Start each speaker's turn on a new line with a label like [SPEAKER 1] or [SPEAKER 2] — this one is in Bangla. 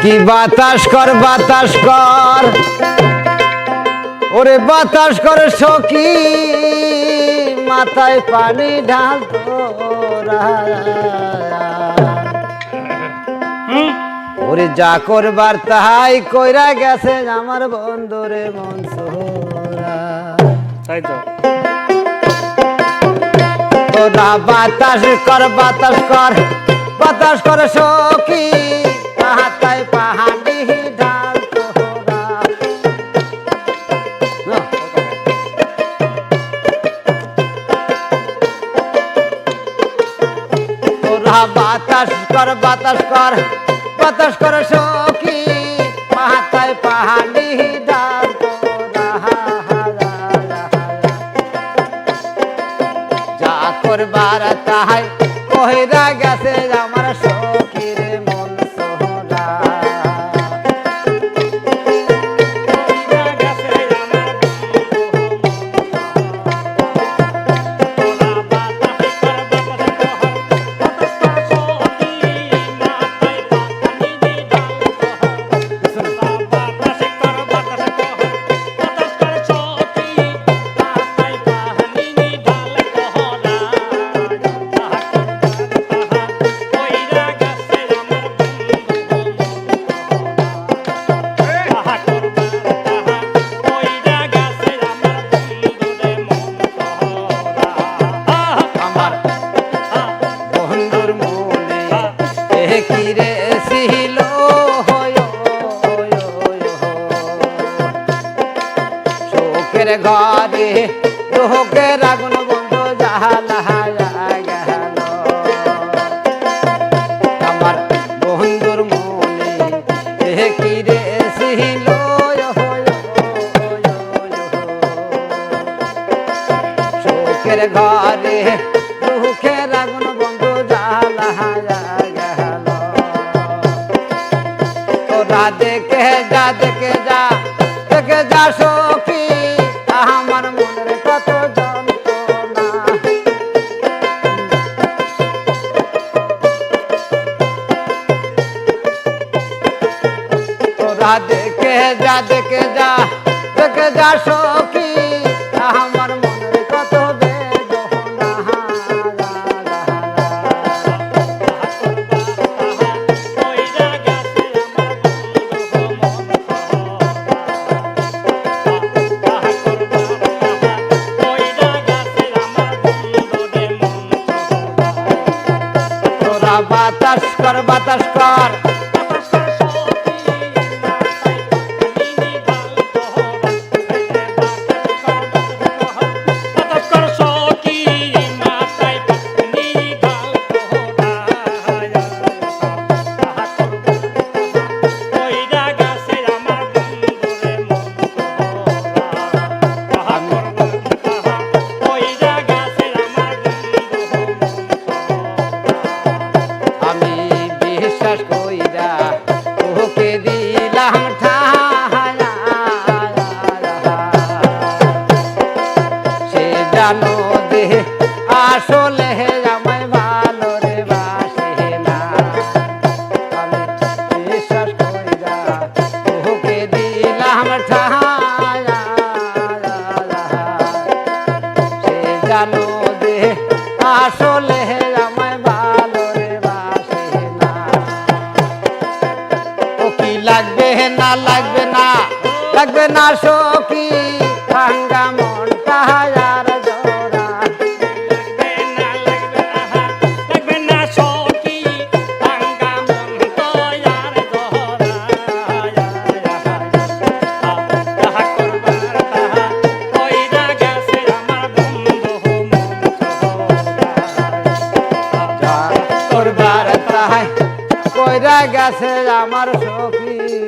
[SPEAKER 1] কি বাতাস কর ওরে বাতাস করে সখী মাথায় পানি ঢাল তোরা ওরে যা করবার তাহাই কইরা গেছে আমার বন্ধুরে মনসুরা তাই তো তোরা বাতাস কর সখী মাথায় পানি ঢাল তোরা তোরা বাতাস কর সখী মাথায় পানি ঢাল তোরা যা করবার তাহাই কইরা গেছে আমার সখীর মন সোহরা ঘরে লোকের আগুন বন্ধু জাহালায়া গেল আমার বন্ধুর মনে কি রে ছিল শোকের ঘরে লোকের আগুন বন্ধু জাহালায়া গেল তোরা দেখে যা সখী আমার মনের কত যন্ত্রণা তোরা দেখে যা সখী আমার মনের কত বেদনা বাতাস কর আসলে আমায় ভালো রে বাসে না আমি বিশ্বাস কইরা ওকে দিলাম ঠায়া সে জানো দে আসলে আমায় ভালো রে বাসে না ও কি লাগবে না সখী ভাঙ্গা মনটা আর কইরা গেছে আমার সখী।